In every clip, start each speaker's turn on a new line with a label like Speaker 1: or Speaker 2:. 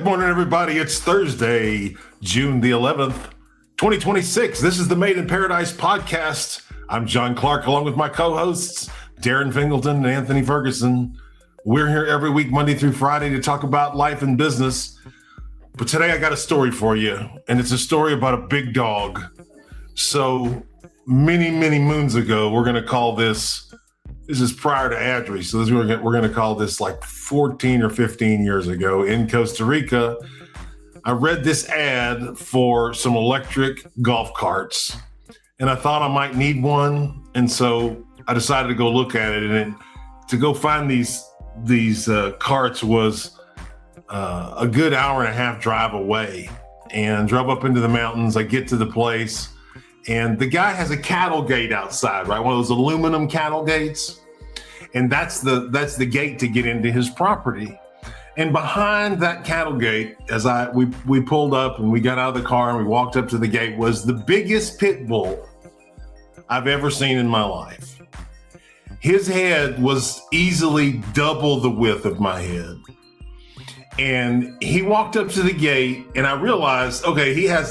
Speaker 1: morning, everybody. It's Thursday, June the 11th, 2026. This is the Made in Paradise podcast. I'm John Clark, along with my co-hosts, Darren Fingleton and Anthony Ferguson. We're here every week, Monday through Friday, to talk about life and business. But today I got a story for you, and it's a story about a big dog. So many moons ago, we're going to call this is prior to Adri. So we're going to call this like 14 or 15 years ago in Costa Rica. I read this ad for some electric golf carts, and I thought I might need one. And so I decided to go look at it, and to go find these carts was a good hour and a half drive away, and drove up into the mountains. I get to the place, and the guy has a cattle gate outside, right? One of those aluminum cattle gates. And that's the gate to get into his property. And behind that cattle gate, as we pulled up and we got out of the car and we walked up to the gate, was the biggest pit bull I've ever seen in my life. His head was easily double the width of my head. And he walked up to the gate, and I realized, okay, he has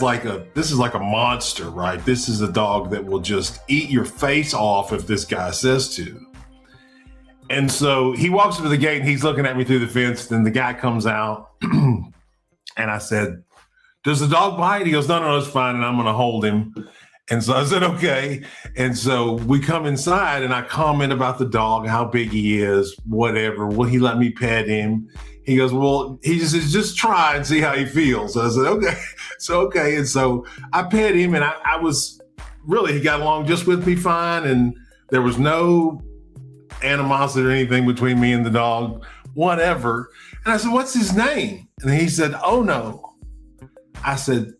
Speaker 1: this is like a monster, right? This is a dog that will just eat your face off if this guy says to. And so he walks up to the gate, and he's looking at me through the fence. Then the guy comes out, and I said, "Does the dog bite?" He goes, No, it's fine, and I'm going to hold him. And so I said, okay. And so we come inside, and I comment about the dog, how big he is, whatever. Will he let me pet him? He goes, well, he just says, just try and see how he feels. So I said, okay. Okay. And so I pet him, and I was really, he got along just with me fine. And there was no animosity or anything between me and the dog, whatever. And I said, what's his name? And he said, Oh No. I said,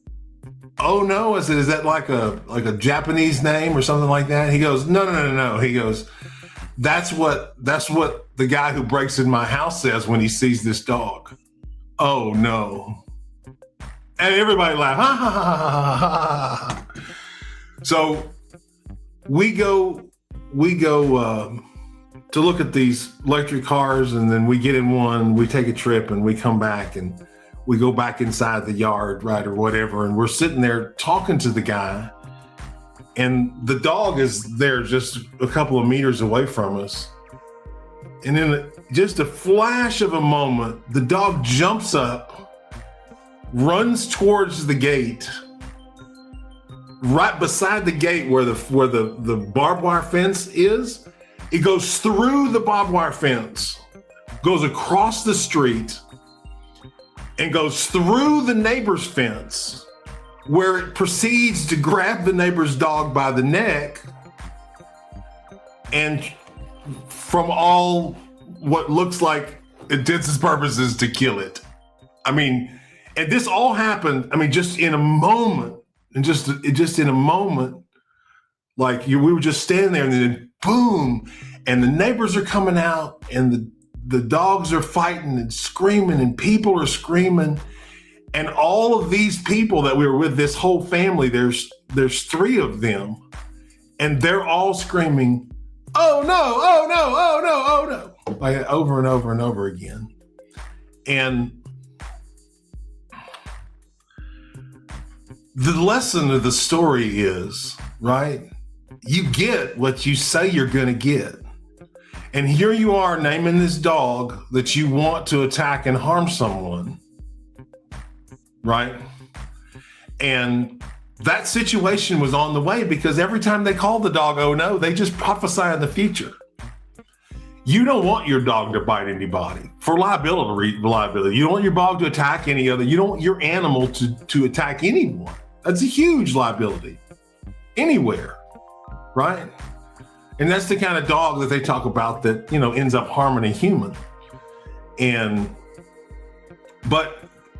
Speaker 1: Oh No? I said, is that like a Japanese name or something like that? He goes, No. He goes, that's what the guy who breaks in my house says when he sees this dog. Oh No. And everybody laughed. Ha ha ha ha ha ha. So we go to look at these electric cars, and then we get in one, we take a trip, and we come back, and we go back inside the yard, right, or whatever, and we're sitting there talking to the guy, and the dog is there just a couple of meters away from us. And in just a flash of a moment, the dog jumps up, runs towards the gate, right beside the gate where the barbed wire fence is. It goes through the barbed wire fence, goes across the street, and goes through the neighbor's fence, where it proceeds to grab the neighbor's dog by the neck, and from all what looks like intents and purposes to kill it. I mean, and this all happened, just in a moment, and just in a moment, like we were just standing there, and then boom, and the neighbors are coming out, and the dogs are fighting and screaming, and people are screaming. And all of these people that we were with, this whole family, there's three of them, and they're all screaming, "Oh no, oh no, oh no, oh no," like over and over and over again. And the lesson of the story is, right, you get what you say you're going to get. And here you are naming this dog that you want to attack and harm someone, right? And that situation was on the way, because every time they call the dog "Oh No," they just prophesy in the future. You don't want your dog to bite anybody for liability. You don't want your dog to attack any other. You don't want your animal to attack anyone. That's a huge liability anywhere, right? And that's the kind of dog that they talk about that, ends up harming a human. But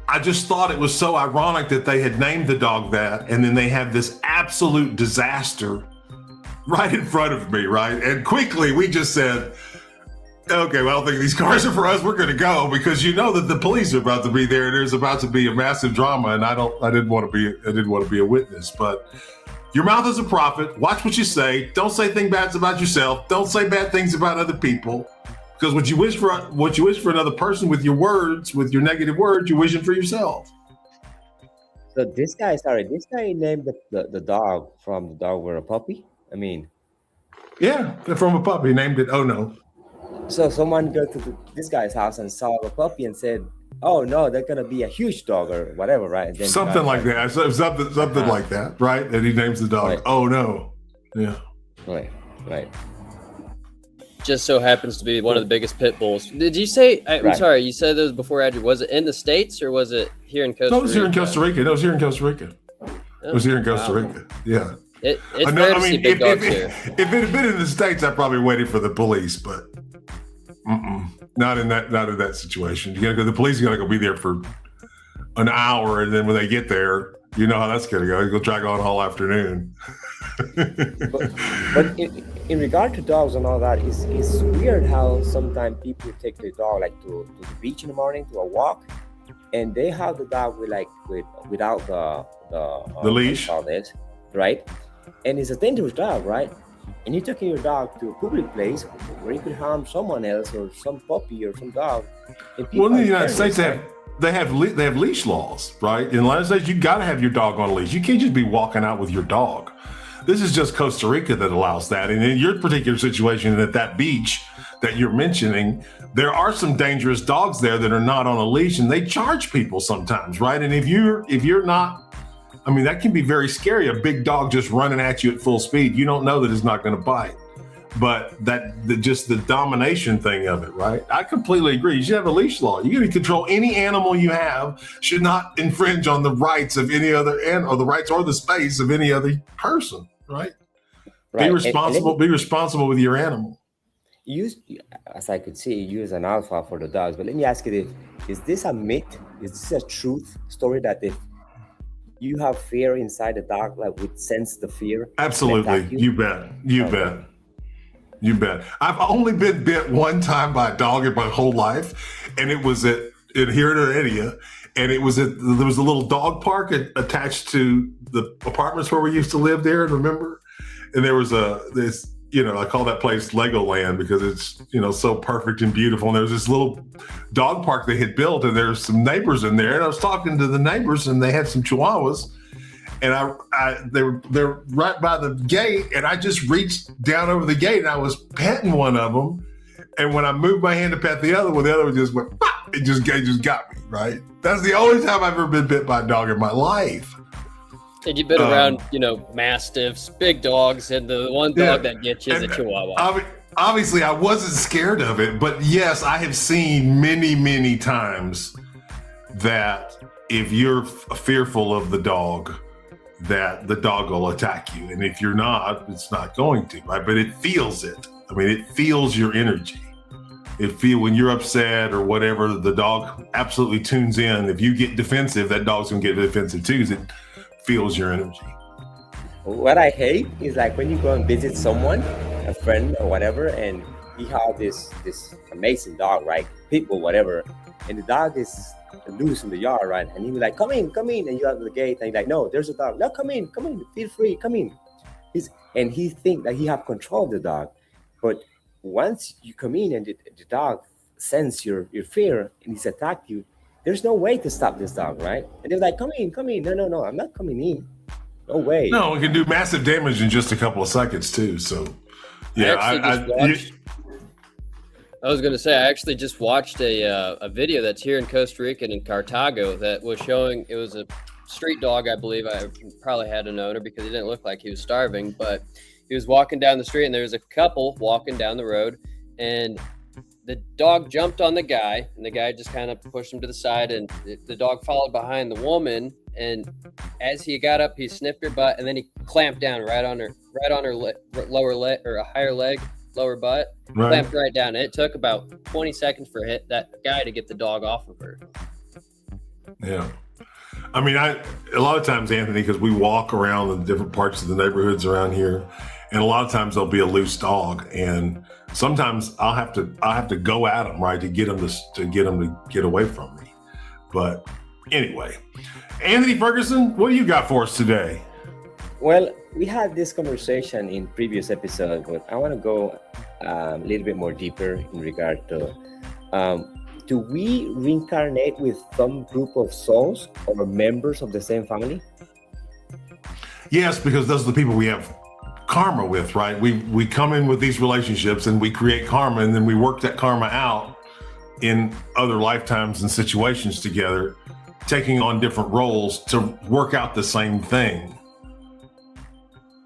Speaker 1: I just thought it was so ironic that they had named the dog that, and then they had this absolute disaster right in front of me, right? And quickly we just said, okay, well, I don't think these cars are for us. We're going to go, because that the police are about to be there. There's about to be a massive drama, and I didn't want to be a witness. But your mouth is a prophet. Watch what you say. Don't say things bad about yourself. Don't say bad things about other people. Because what you wish for another person with your words, with your negative words, you're wishing for yourself.
Speaker 2: So this guy named the dog from the dog were a puppy. I mean,
Speaker 1: Yeah, from a puppy, named it Oh No.
Speaker 2: so someone go to this guy's house and saw a puppy and said, "Oh no, they're gonna be a huge dog or whatever, right?" And then the
Speaker 1: Something
Speaker 2: guy's
Speaker 1: like that. Something like that, right? And he names the dog
Speaker 2: Right.
Speaker 1: Oh No. Yeah.
Speaker 2: right.
Speaker 3: Just so happens to be one of the biggest pit bulls. Did you say? I'm
Speaker 2: Right.
Speaker 3: sorry. You said that was before Andrew. Was it in the States or was it here in Costa Rica?
Speaker 1: No, it was here in Costa Rica. No, it was here in Costa Rica.
Speaker 3: Oh,
Speaker 1: It was here in Costa
Speaker 3: wow.
Speaker 1: Rica. Yeah.
Speaker 3: It's
Speaker 1: I know-
Speaker 3: rare to see big dogs here.
Speaker 1: If it had been in the States, I probably waited for the police, but not in that situation. You gotta go. The police gotta go be there for an hour, and then when they get there, you know how that's gonna go. It's gonna drag on all afternoon.
Speaker 2: But in regard to dogs and all that, it's weird how sometimes people take their dog like to the beach in the morning to a walk, and they have the dog without the
Speaker 1: leash.
Speaker 2: what do you call it, right? And it's a dangerous dog, right? And you're taking your dog to a public place where you could harm someone else or some puppy or some dog. And people
Speaker 1: Well, in the
Speaker 2: are
Speaker 1: United
Speaker 2: careless,
Speaker 1: States,
Speaker 2: right?
Speaker 1: they have leash laws, right? In the United States, you got to have your dog on a leash. You can't just be walking out with your dog. This is just Costa Rica that allows that. And in your particular situation at that beach that you're mentioning, there are some dangerous dogs there that are not on a leash, and they charge people sometimes, right? And if you're not, I mean, that can be very scary. A big dog just running at you at full speed. You don't know that it's not going to bite. But just the domination thing of it, right? I completely agree. You should have a leash law. You got to control any animal you have. Should not infringe on the rights of any other animal, or the rights or the space of any other person, right?
Speaker 2: Right.
Speaker 1: Be responsible. Be responsible with your animal.
Speaker 2: As I could see, you use an alpha for the dogs. But let me ask you this: is this a myth? Is this a truth story that if you have fear inside the dog, like would sense the fear?
Speaker 1: Absolutely, you bet. You bet. I've only been bit one time by a dog in my whole life, and it was here in Heredia, and there was a little dog park attached to the apartments where we used to live there. Remember? And there was this. I call that place Legoland because it's so perfect and beautiful. And there was this little dog park they had built, and there's some neighbors in there. And I was talking to the neighbors, and they had some Chihuahuas. And they're right by the gate, and I just reached down over the gate and I was petting one of them. And when I moved my hand to pet the other one just went, pop! It just got me, right? That's the only time I've ever been bit by a dog in my life.
Speaker 3: And you've been around, mastiffs, big dogs, and the one dog that gets you is a Chihuahua.
Speaker 1: Obviously, I wasn't scared of it, but yes, I have seen many, many times that if you're fearful of the dog, that the dog will attack you. And if you're not, it's not going to, right? But it feels it. I mean, it feels your energy. When you're upset or whatever, the dog absolutely tunes in. If you get defensive, that dog's gonna get defensive too, because it feels your energy.
Speaker 2: What I hate is like when you go and visit someone, a friend or whatever, and he has this amazing dog, right? People, whatever, and the dog is loose in the yard, right? And he was like, come in, and you have the gate, and he's like, no, there's a dog. No, come in, feel free, come in. He think that he have control of the dog, but once you come in and the dog sense your fear and he's attacked you, there's no way to stop this dog, right? And they're like, come in. No, I'm not coming in. No way.
Speaker 1: No, it can do massive damage in just a couple of seconds too. So, yeah,
Speaker 3: I was going to say, I actually just watched a video that's here in Costa Rica and in Cartago that was showing, it was a street dog, I believe. I probably had an owner because he didn't look like he was starving, but he was walking down the street and there was a couple walking down the road, and the dog jumped on the guy, and the guy just kind of pushed him to the side, and the dog followed behind the woman, and as he got up, he sniffed her butt, and then he clamped down right on her lower leg, or a higher leg, lower butt,
Speaker 1: right.
Speaker 3: Clamped right down. And it took about 20 seconds for that guy to get the dog off of her.
Speaker 1: Yeah. I mean, a lot of times, Anthony, because we walk around the different parts of the neighborhoods around here, and a lot of times there'll be a loose dog, and sometimes I'll have to go at them, right, to get them to get away from me. But anyway, Anthony Ferguson, what do you got for us today?
Speaker 2: Well, we had this conversation in previous episode, but I want to go a little bit more deeper in regard to, do we reincarnate with some group of souls or members of the same family?
Speaker 1: Yes, because those are the people we have karma with, right? We come in with these relationships and we create karma, and then we work that karma out in other lifetimes and situations together, taking on different roles to work out the same thing.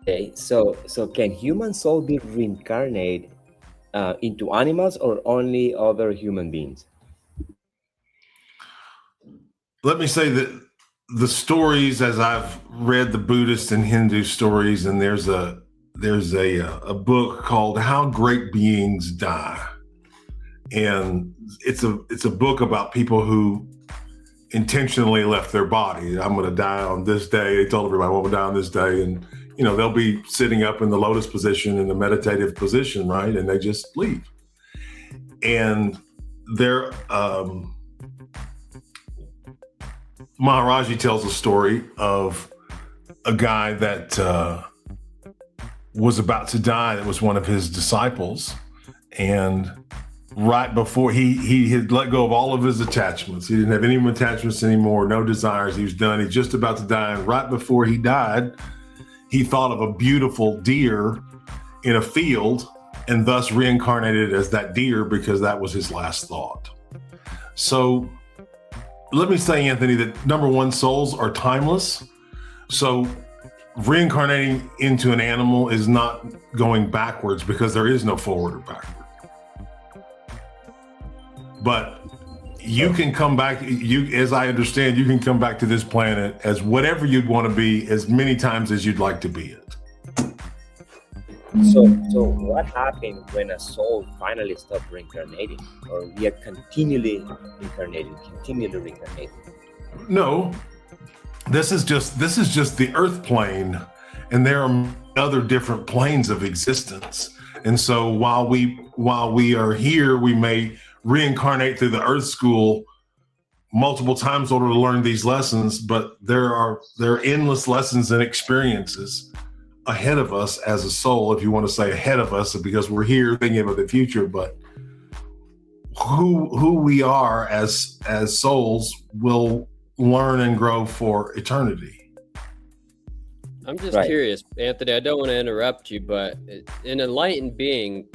Speaker 2: Okay, so can human soul be reincarnated into animals or only other human beings?
Speaker 1: Let me say that the stories, as I've read the Buddhist and Hindu stories, and there's a book called How Great Beings Die. And it's a book about people who intentionally left their body. I'm going to die on this day. They told everybody, I'm going to die on this day. And, they'll be sitting up in the lotus position, in the meditative position, right? And they just leave. And they're, Maharaji tells a story of a guy that was about to die. That was one of his disciples. And right before he had let go of all of his attachments, he didn't have any attachments anymore, no desires. He was done. He's just about to die. And right before he died, he thought of a beautiful deer in a field and thus reincarnated as that deer because that was his last thought. So let me say, Anthony, that number one, souls are timeless. So reincarnating into an animal is not going backwards because there is no forward or backward. But you can come back, as I understand, you can come back to this planet as whatever you'd want to be as many times as you'd like to be it.
Speaker 2: So what happened when a soul finally stopped reincarnating, or we are continually reincarnating?
Speaker 1: No, this is just the earth plane, and there are other different planes of existence. And so while we are here, we may reincarnate through the earth school multiple times in order to learn these lessons, but there are endless lessons and experiences ahead of us as a soul, if you want to say ahead of us, because we're here thinking about the future. But who we are as souls will learn and grow for eternity.
Speaker 3: I'm just curious, Anthony, I don't want to interrupt you, but an enlightened being,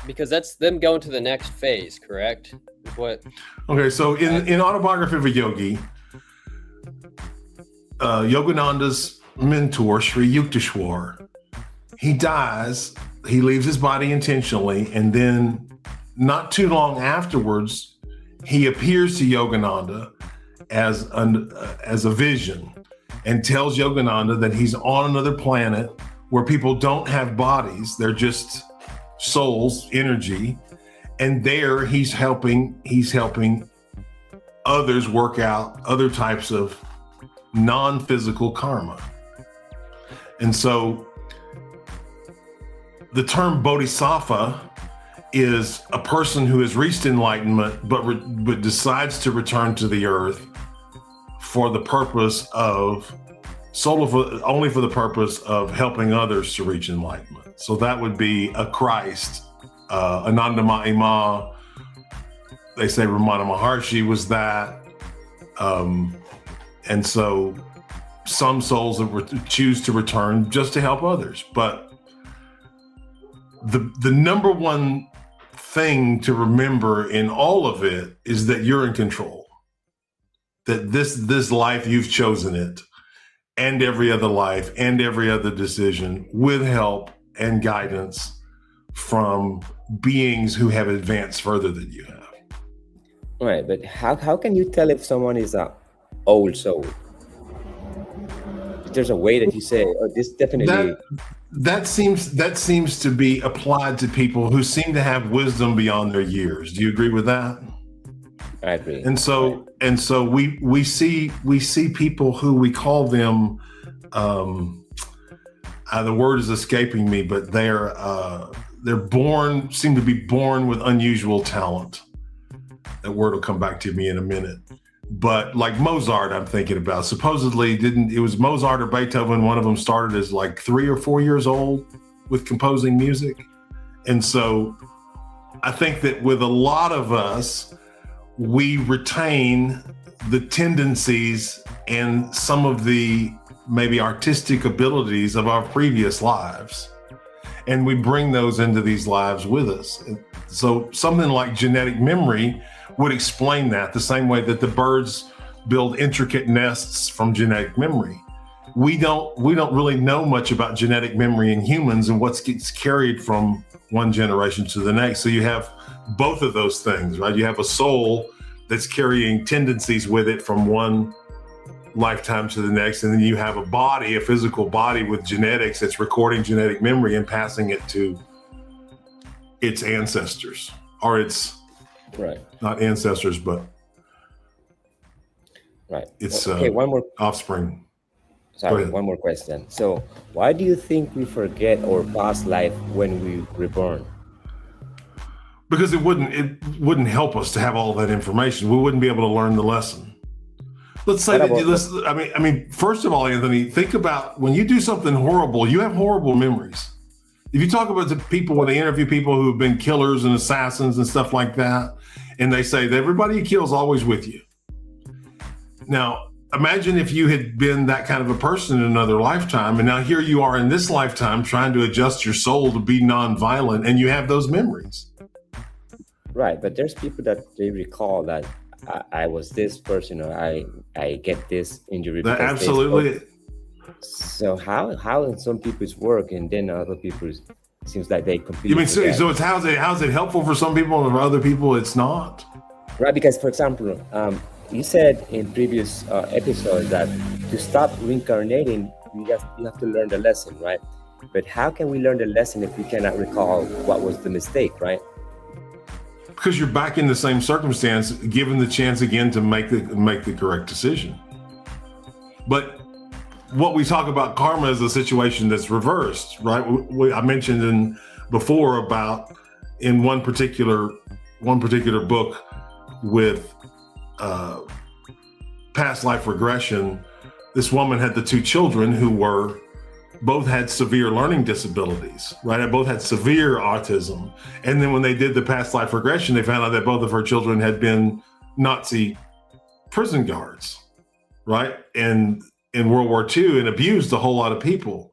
Speaker 3: because that's them going to the next phase, correct?
Speaker 1: Okay, so in Autobiography of a Yogi, Yogananda's mentor, Sri Yukteswar, he dies, he leaves his body intentionally, and then not too long afterwards, he appears to Yogananda as a vision and tells Yogananda that he's on another planet where people don't have bodies, they're just souls, energy, and there he's helping others work out other types of non-physical karma. And so the term bodhisattva is a person who has reached enlightenment but decides to return to the earth for the purpose of only for the purpose of helping others to reach enlightenment. So that would be a Christ, Ananda Mahima. They say Ramana Maharshi was that. And so some souls that choose to return just to help others. But the number one thing to remember in all of it is that you're in control. That this life, you've chosen it, and every other life and every other decision with help and guidance from beings who have advanced further than you have.
Speaker 2: All right, but how can you tell if someone is an old soul? There's a way that you say, oh, this definitely...
Speaker 1: That seems to be applied to people who seem to have wisdom beyond their years. Do you agree with that?
Speaker 2: I agree.
Speaker 1: And so we see people who we call them, the word is escaping me, but they're seem to be born with unusual talent. That word will come back to me in a minute. But like Mozart, I'm thinking about, supposedly it was Mozart or Beethoven. One of them started as like 3 or 4 years old with composing music. And so I think that with a lot of us, we retain the tendencies and some of the maybe artistic abilities of our previous lives. And we bring those into these lives with us. So something like genetic memory would explain that, the same way that the birds build intricate nests from genetic memory. We don't really know much about genetic memory in humans and what gets carried from one generation to the next. So you have both of those things, right? You have a soul that's carrying tendencies with it from one lifetime to the next, and then you have a body, a physical body with genetics that's recording genetic memory and passing it to its ancestors, or its not ancestors, but it's
Speaker 2: okay, one more
Speaker 1: offspring.
Speaker 2: Sorry, one more question. So why do you think we forget our past life when we reborn?
Speaker 1: Because it wouldn't help us to have all that information. We wouldn't be able to learn the lesson. Let's say I mean, first of all, Anthony, think about when you do something horrible, you have horrible memories. If you talk about the people, when they interview people who have been killers and assassins and stuff like that, and they say that everybody you kill is always with you. Now, imagine if you had been that kind of a person in another lifetime, and now here you are in this lifetime trying to adjust your soul to be nonviolent, and you have those memories.
Speaker 2: Right, but there's people that they recall that I was this person, or I get this injury.
Speaker 1: Absolutely.
Speaker 2: So how in some people's work, and then other people's seems like they completely.
Speaker 1: You mean so it's how's it helpful for some people and for other people it's not?
Speaker 2: Right, because for example, you said in previous episodes that to stop reincarnating, you have to learn the lesson, right? But how can we learn the lesson if we cannot recall what was the mistake, right?
Speaker 1: Because you're back in the same circumstance, given the chance again to make the correct decision. But what we talk about karma is a situation that's reversed, right? I mentioned before about in one particular book with past life regression, this woman had the two children who both had severe learning disabilities, right? They both had severe autism. And then when they did the past life regression, they found out that both of her children had been Nazi prison guards, right? And in World War II, and abused a whole lot of people.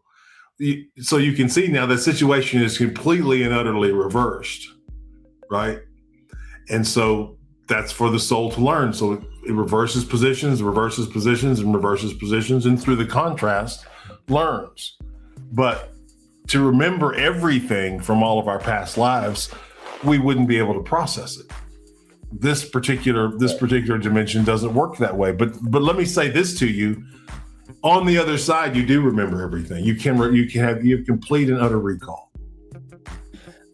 Speaker 1: So you can see now the situation is completely and utterly reversed, right? And so that's for the soul to learn. So it reverses positions, and reverses positions, and through the contrast, learns. But to remember everything from all of our past lives, we wouldn't be able to process it. This particular dimension doesn't work that way. But let me say this to you: on the other side, you do remember everything. You have complete and utter recall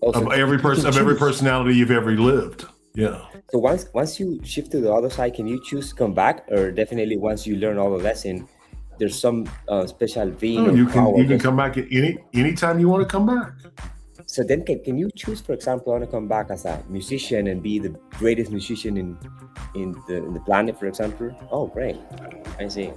Speaker 1: of every personality you've ever lived. Yeah.
Speaker 2: So once you shift to the other side, can you choose to come back, or definitely once you learn all the lesson, there's some special being?
Speaker 1: You can come back at any time you want to come back.
Speaker 2: So then can you choose, for example, I want to come back as a musician and be the greatest musician in the planet, for example? Oh, great. I see.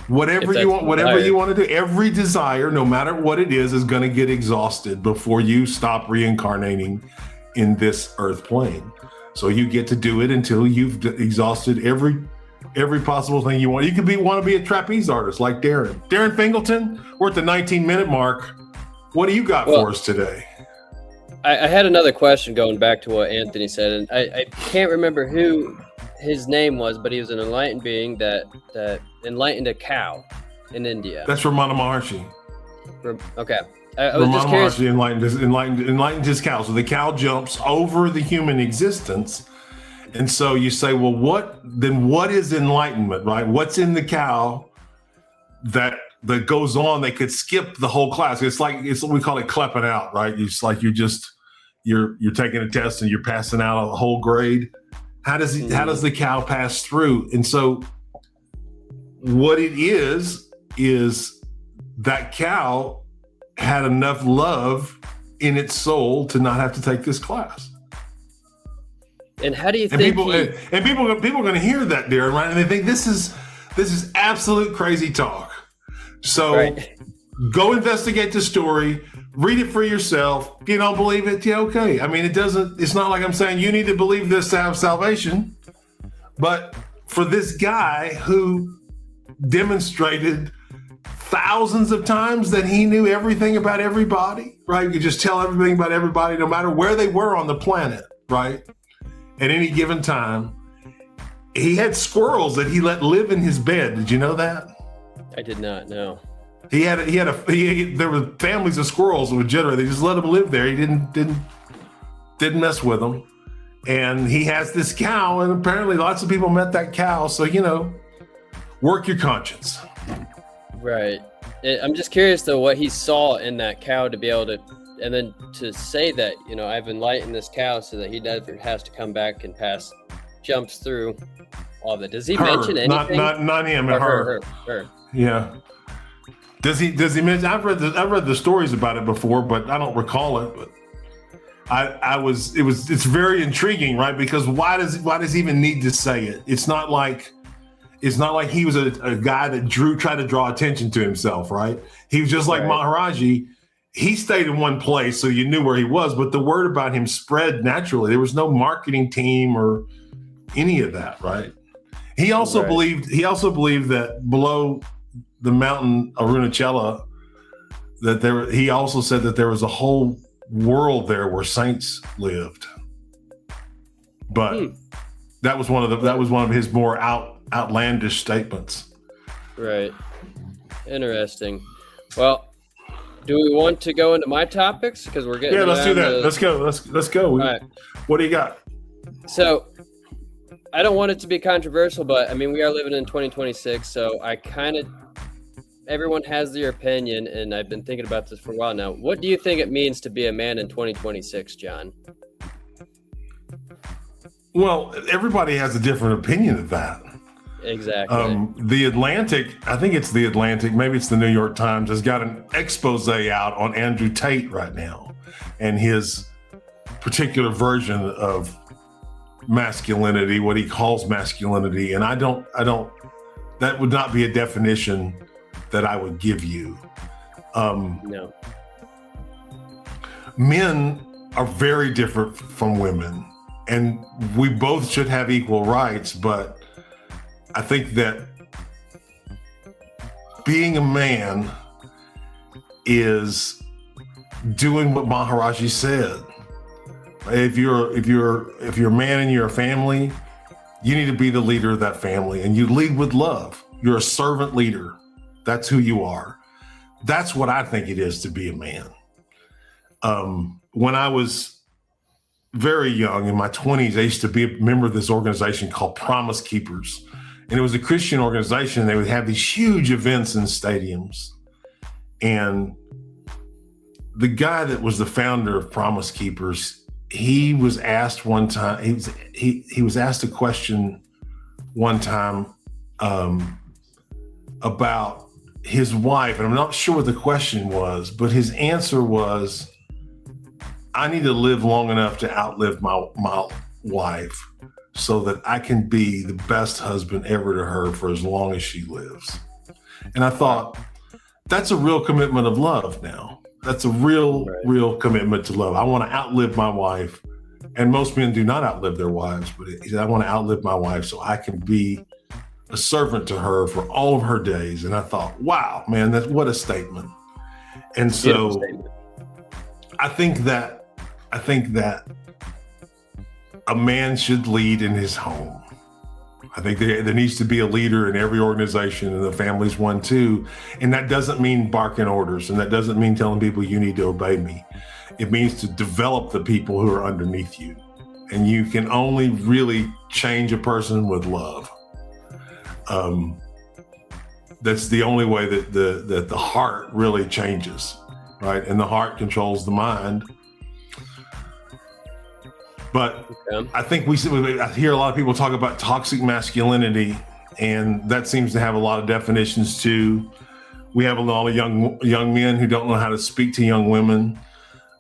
Speaker 1: Whatever you want to do, every desire, no matter what it is going to get exhausted before you stop reincarnating in this earth plane. So you get to do it until you've exhausted every possible thing you want. You could want to be a trapeze artist like Darren. Darren Fingleton, we're at the 19-minute mark. What do you got for us today?
Speaker 3: I had another question going back to what Anthony said, and I can't remember who his name was, but he was an enlightened being that enlightened a cow in India.
Speaker 1: That's Ramana Maharshi.
Speaker 3: Okay. I was just curious.
Speaker 1: Ramana Maharshi enlightened his cow. So the cow jumps over the human existence. And so you say, well, what is enlightenment, right? What's in the cow that goes on? They could skip the whole class. It's what we call it clapping out, right? It's like you're taking a test and you're passing out a whole grade. How does the cow pass through? And so what it is that cow had enough love in its soul to not have to take this class.
Speaker 3: And how do you think
Speaker 1: people are going to hear that, Darren, right? And they think this is absolute crazy talk. So Go investigate the story, Read it for yourself. If you don't believe it, yeah, okay. I mean, it's not like I'm saying you need to believe this to have salvation. But for this guy who demonstrated thousands of times that he knew everything about everybody, right? You could just tell everything about everybody, no matter where they were on the planet, right? At any given time. He had squirrels that he let live in his bed. Did you know that?
Speaker 3: I did not know.
Speaker 1: There were families of squirrels that would generate. They just let him live there. He didn't mess with them. And he has this cow, and apparently lots of people met that cow. So, work your conscience.
Speaker 3: Right. I'm just curious though what he saw in that cow to be able to, and then to say that, I've enlightened this cow so that he never has to come back and jumps through all of it. Does he mention anything?
Speaker 1: Not him, and her. Yeah. Does he mention? I've read the stories about it before, but I don't recall it. But it's very intriguing, right? Because why does he even need to say it? It's not like he was a guy that tried to draw attention to himself, right? He was just like Maharaji. He stayed in one place, so you knew where he was, but the word about him spread naturally. There was no marketing team or any of that, right? He also believed that below the mountain Arunachala, he also said that there was a whole world there where saints lived. But that was one of his more outlandish statements.
Speaker 3: Right. Interesting. Well, do we want to go into my topics? Because we're getting
Speaker 1: let's do that. Let's go. All
Speaker 3: right.
Speaker 1: What do you got?
Speaker 3: So I don't want it to be controversial, but I mean, we are living in 2026, so everyone has their opinion, and I've been thinking about this for a while now. What do you think it means to be a man in 2026, John?
Speaker 1: Well, everybody has a different opinion of that.
Speaker 3: Exactly.
Speaker 1: The Atlantic, I think it's the Atlantic, maybe it's the New York Times, has got an expose out on Andrew Tate right now and his particular version of masculinity, what he calls masculinity. And I don't, that would not be a definition that I would give you.
Speaker 3: No.
Speaker 1: Men are very different from women, and we both should have equal rights, but I think that being a man is doing what Maharaji said. If you're a man and you're a family, you need to be the leader of that family, and you lead with love. You're a servant leader. That's who you are. That's what I think it is to be a man. When I was very young, in my 20s, I used to be a member of this organization called Promise Keepers. And it was a Christian organization. They would have these huge events in stadiums. And the guy that was the founder of Promise Keepers, he was asked one time, he was asked a question one time about his wife. And I'm not sure what the question was, but his answer was, I need to live long enough to outlive my wife so that I can be the best husband ever to her for as long as she lives. And I thought, that's a real commitment of love now. That's a real commitment to love. I want to outlive my wife. And most men do not outlive their wives, but he said, I want to outlive my wife so I can be a servant to her for all of her days. And I thought, wow, man, what a statement. And so I think that a man should lead in his home. I think there needs to be a leader in every organization, and the family's one too. And that doesn't mean barking orders, and that doesn't mean telling people you need to obey me. It means to develop the people who are underneath you. And you can only really change a person with love. That's the only way that the heart really changes, right? And the heart controls the mind. But I think I hear a lot of people talk about toxic masculinity, and that seems to have a lot of definitions too. We have a lot of young men who don't know how to speak to young women.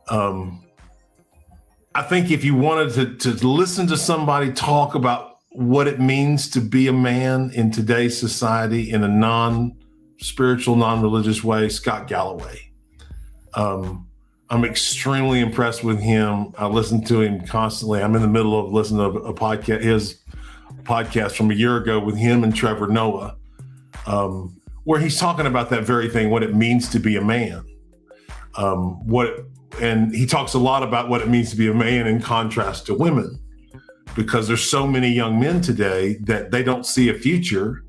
Speaker 1: I think if you wanted to listen to somebody talk about what it means to be a man in today's society in a non-spiritual, non-religious way, Scott Galloway. I'm extremely impressed with him. I listen to him constantly. I'm in the middle of listening to his podcast from a year ago with him and Trevor Noah, where he's talking about that very thing, what it means to be a man. And he talks a lot about what it means to be a man in contrast to women, because there's so many young men today that they don't see a future.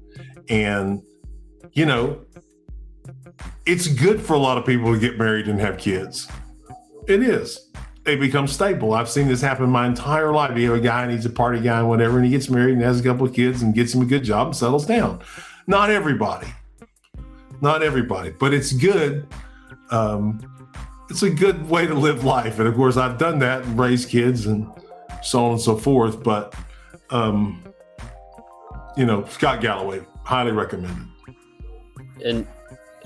Speaker 1: And, you know, it's good for a lot of people to get married and have kids. It is. They become stable. I've seen this happen my entire life. You have a guy and he's a party guy and whatever, and he gets married and has a couple of kids and gets him a good job and settles down. Not everybody, but it's good. It's a good way to live life. And of course, I've done that and raised kids and so on and so forth. But, you know, Scott Galloway, highly recommended.
Speaker 3: And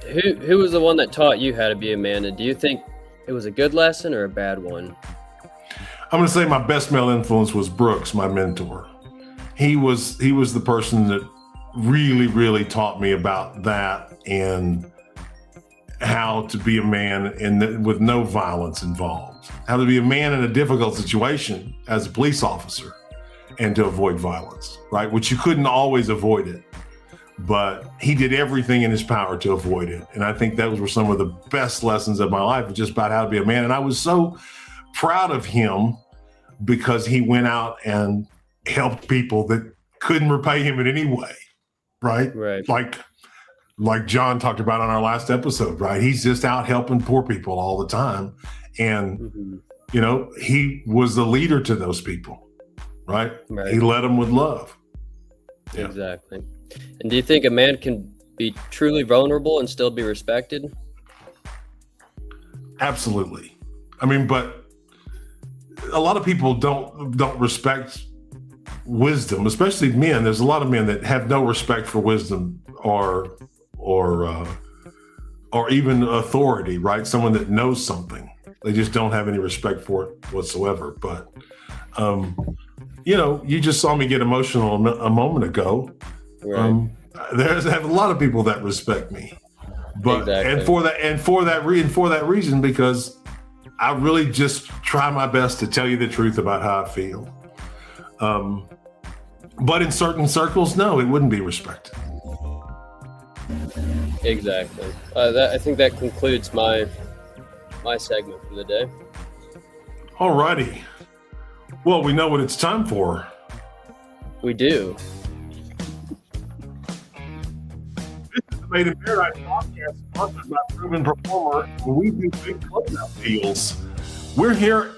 Speaker 3: who was the one that taught you how to be a man? And do you think it was a good lesson or a bad one?
Speaker 1: I'm going to say my best male influence was Brooks, my mentor. He was the person that really, really taught me about that and how to be a man with no violence involved, how to be a man in a difficult situation as a police officer and to avoid violence, right? Which you couldn't always avoid it, but he did everything in his power to avoid it. And I think those were some of the best lessons of my life, just about how to be a man. And I was so proud of him because he went out and helped people that couldn't repay him in any way, right? Like John talked about on our last episode, right? He's just out helping poor people all the time. And, you know, he was the leader to those people, right? He led them with love.
Speaker 3: Yeah. Exactly. And do you think a man can be truly vulnerable and still be respected?
Speaker 1: Absolutely. I mean, but a lot of people don't respect wisdom, especially men. There's a lot of men that have no respect for wisdom or even authority, right? Someone that knows something. They just don't have any respect for it whatsoever. But, you know, you just saw me get emotional a moment ago. Right. I have a lot of people that respect me, but exactly. and for that reason, because I really just try my best to tell you the truth about how I feel. But in certain circles, no, it wouldn't be respected.
Speaker 3: Exactly. I think that concludes my segment for the day.
Speaker 1: All righty. Well, we know what it's time for.
Speaker 3: We do.
Speaker 1: This is the Made in Paradise podcast, sponsored by Proven Performer, where we do big closeout deals. We're here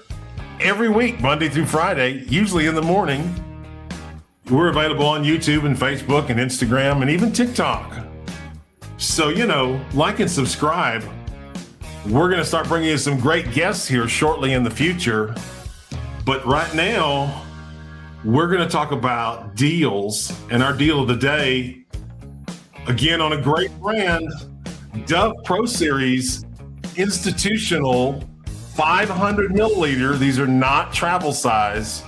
Speaker 1: every week, Monday through Friday, usually in the morning. We're available on YouTube and Facebook and Instagram and even TikTok. So, you know, like and subscribe. We're going to start bringing you some great guests here shortly in the future. But right now, we're going to talk about deals. And our deal of the day, again, on a great brand, Dove Pro Series Institutional 500 milliliter. These are not travel size.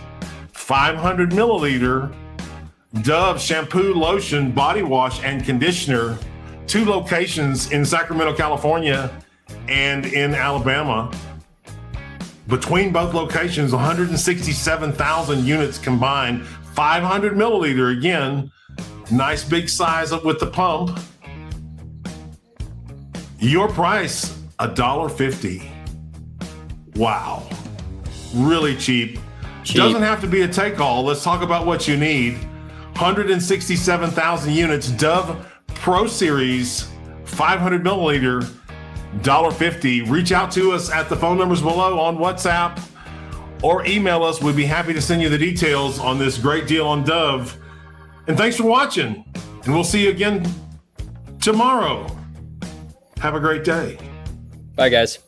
Speaker 1: 500 milliliter Dove shampoo, lotion, body wash, and conditioner. 2 locations in Sacramento, California, and in Alabama. Between both locations, 167,000 units combined. 500 milliliter, again, nice big size up with the pump. Your price, $1.50. Wow, really cheap. Doesn't have to be a take-all. Let's talk about what you need. 167,000 units, Dove Pro Series, 500 milliliter, $1.50. Reach out to us at the phone numbers below on WhatsApp or email us. We'd be happy to send you the details on this great deal on Dove. And thanks for watching. And we'll see you again tomorrow. Have a great day.
Speaker 3: Bye, guys.